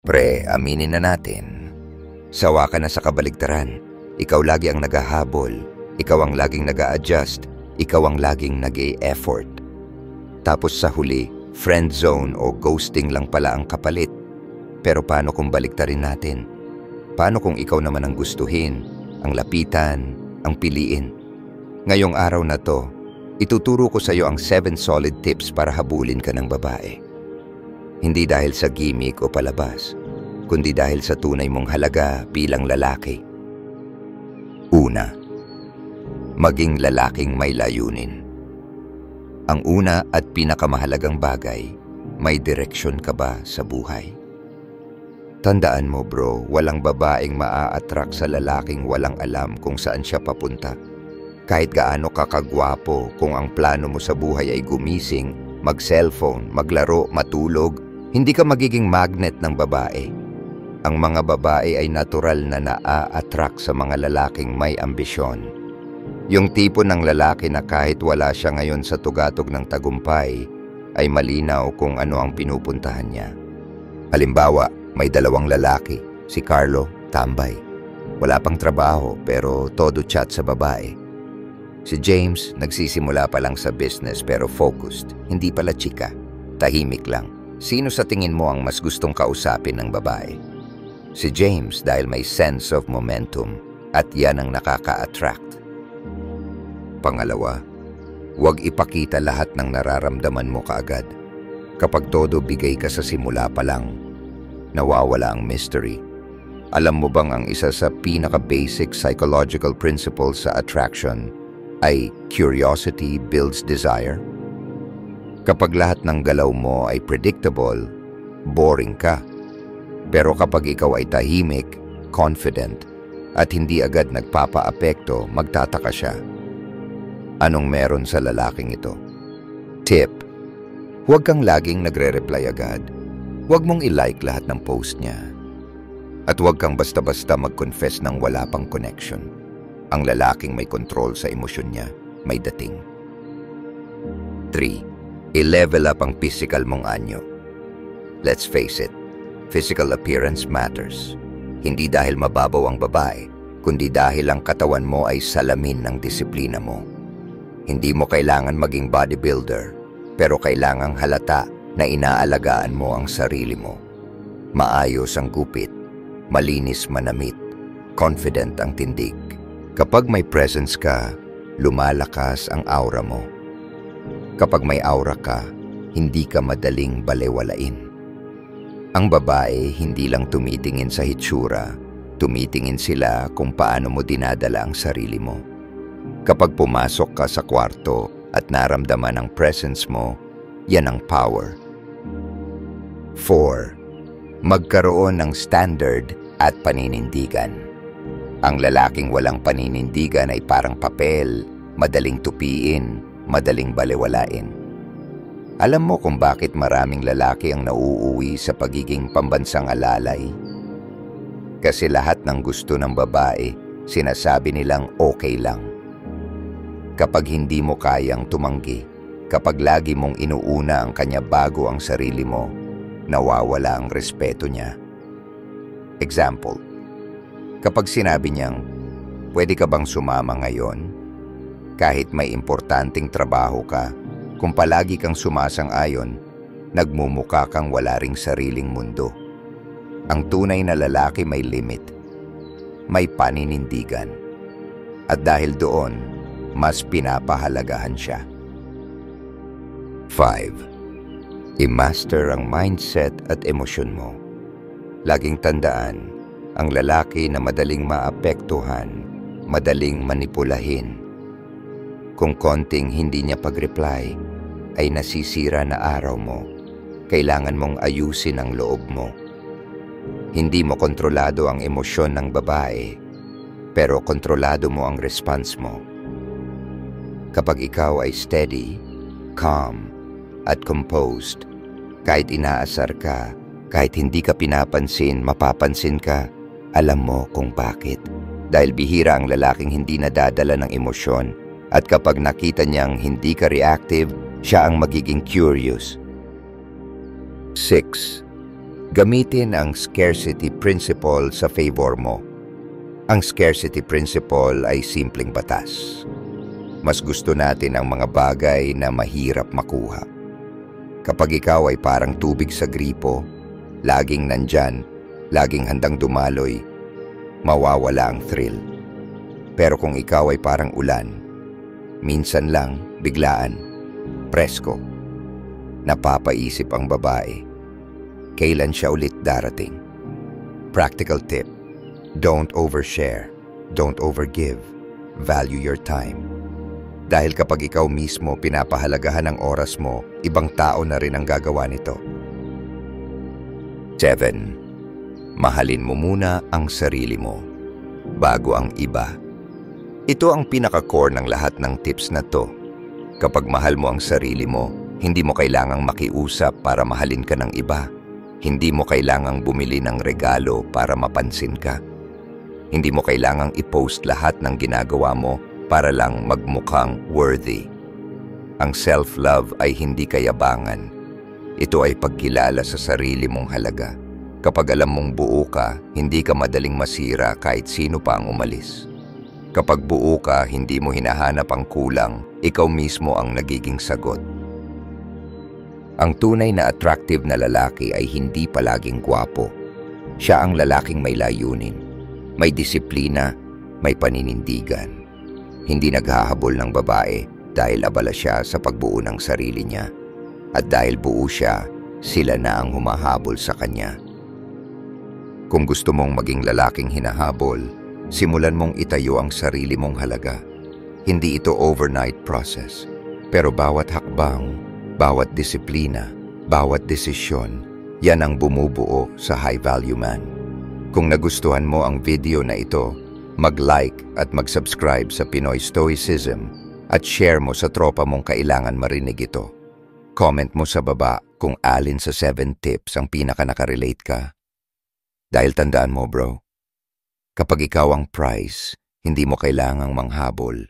Pre, aminin na natin. Sawa ka na sa kabaligtaran. Ikaw lagi ang naghahabol. Ikaw ang laging nag-a-adjust. Ikaw ang laging nag-e-effort. Tapos sa huli, friend zone o ghosting lang pala ang kapalit. Pero paano kung baliktarin natin? Paano kung ikaw naman ang gustuhin, ang lapitan, ang piliin? Ngayong araw na to, ituturo ko sa iyo ang 7 solid tips para habulin ka ng babae. Hindi dahil sa gimmick o palabas, kundi dahil sa tunay mong halaga bilang lalaki. Una, maging lalaking may layunin. Ang una at pinakamahalagang bagay, may direksyon ka ba sa buhay? Tandaan mo bro, walang babaeng maa-attract sa lalaking walang alam kung saan siya papunta. Kahit gaano kakagwapo, kung ang plano mo sa buhay ay gumising, mag-cellphone, maglaro, matulog, hindi ka magiging magnet ng babae. Ang mga babae ay natural na naa-attract sa mga lalaking may ambisyon. Yung tipo ng lalaki na kahit wala siya ngayon sa tugatog ng tagumpay, ay malinaw kung ano ang pinupuntahan niya. Halimbawa, may 2 lalaki, si Carlo, tambay. Wala pang trabaho pero todo chat sa babae. Si James, nagsisimula pa lang sa business pero focused, hindi pala chika, tahimik lang. Sino sa tingin mo ang mas gustong kausapin ng babae? Si James dahil may sense of momentum at yan ang nakaka-attract. Pangalawa, huwag ipakita lahat ng nararamdaman mo kaagad. Kapag todo bigay ka sa simula pa lang, nawawala ang mystery. Alam mo bang ang isa sa pinaka-basic psychological principles sa attraction ay curiosity builds desire? Kapag lahat ng galaw mo ay predictable, boring ka. Pero kapag ikaw ay tahimik, confident, at hindi agad nagpapa-apekto, magtataka siya. Anong meron sa lalaking ito? Tip: huwag kang laging nagre-reply agad. Huwag mong i-like lahat ng post niya. At huwag kang basta-basta mag-confess ng wala pang connection. Ang lalaking may control sa emosyon niya, may dating. 3. I-level up ang physical mong anyo. Let's face it, physical appearance matters. Hindi dahil mababaw ang babae, kundi dahil ang katawan mo ay salamin ng disiplina mo. Hindi mo kailangan maging bodybuilder, pero kailangang halata na inaalagaan mo ang sarili mo. Maayos ang gupit, malinis manamit, confident ang tindig. Kapag may presence ka, lumalakas ang aura mo. Kapag may aura ka, hindi ka madaling balewalain. Ang babae hindi lang tumitingin sa hitsura, tumitingin sila kung paano mo dinadala ang sarili mo. Kapag pumasok ka sa kwarto at naramdaman ang presence mo, yan ang power. 4. Magkaroon ng standard at paninindigan. Ang lalaking walang paninindigan ay parang papel, madaling tupiin, madaling balewalain. Alam mo kung bakit maraming lalaki ang nauuwi sa pagiging pambansang alalay? Kasi lahat ng gusto ng babae, sinasabi nilang okay lang. Kapag hindi mo kayang tumanggi, kapag lagi mong inuuna ang kanya bago ang sarili mo, nawawala ang respeto niya. Example, kapag sinabi niyang, pwede ka bang sumama ngayon? Kahit may importanteng trabaho ka, kung palagi kang sumasang-ayon, nagmumuka kang wala ring sariling mundo. Ang tunay na lalaki may limit, may paninindigan. At dahil doon, mas pinapahalagahan siya. 5. I-master ang mindset at emosyon mo. Laging tandaan, ang lalaki na madaling maapektuhan, madaling manipulahin. Kung konting hindi niya pag-reply, ay nasisira na araw mo. Kailangan mong ayusin ang loob mo. Hindi mo kontrolado ang emosyon ng babae, pero kontrolado mo ang response mo. Kapag ikaw ay steady, calm, at composed, kahit inaasar ka, kahit hindi ka pinapansin, mapapansin ka, alam mo kung bakit. Dahil bihira ang lalaking hindi nadadala ng emosyon, at kapag nakita niyang hindi ka reactive, siya ang magiging curious. 6. Gamitin ang scarcity principle sa favor mo. Ang scarcity principle ay simpleng batas. Mas gusto natin ang mga bagay na mahirap makuha. Kapag ikaw ay parang tubig sa gripo, laging nandyan, laging handang dumaloy, mawawala ang thrill. Pero kung ikaw ay parang ulan, minsan lang, biglaan, presko, napapaisip ang babae, kailan siya ulit darating. Practical tip: don't overshare, don't overgive, value your time. Dahil kapag ikaw mismo pinapahalagahan ang oras mo, ibang tao na rin ang gagawa nito. 7. Mahalin mo muna ang sarili mo bago ang iba. Ito ang pinaka-core ng lahat ng tips na to. Kapag mahal mo ang sarili mo, hindi mo kailangang makiusap para mahalin ka ng iba. Hindi mo kailangang bumili ng regalo para mapansin ka. Hindi mo kailangang i-post lahat ng ginagawa mo para lang magmukhang worthy. Ang self-love ay hindi kayabangan. Ito ay pagkilala sa sarili mong halaga. Kapag alam mong buo ka, hindi ka madaling masira kahit sino pa ang umalis. Kapag buo ka, hindi mo hinahanap ang kulang, ikaw mismo ang nagiging sagot. Ang tunay na attractive na lalaki ay hindi palaging gwapo. Siya ang lalaking may layunin, may disiplina, may paninindigan. Hindi naghahabol ng babae dahil abala siya sa pagbuo ng sarili niya. At dahil buo siya, sila na ang humahabol sa kanya. Kung gusto mong maging lalaking hinahabol, simulan mong itayo ang sarili mong halaga. Hindi ito overnight process, pero bawat hakbang, bawat disiplina, bawat desisyon, yan ang bumubuo sa high value man. Kung nagustuhan mo ang video na ito, mag-like at mag-subscribe sa Pinoy Stoicism at share mo sa tropa mong kailangan marinig ito. Comment mo sa baba kung alin sa 7 tips ang pinaka-nakarelate ka. Dahil tandaan mo bro, kapag ikaw ang prize, hindi mo kailangang manghabol.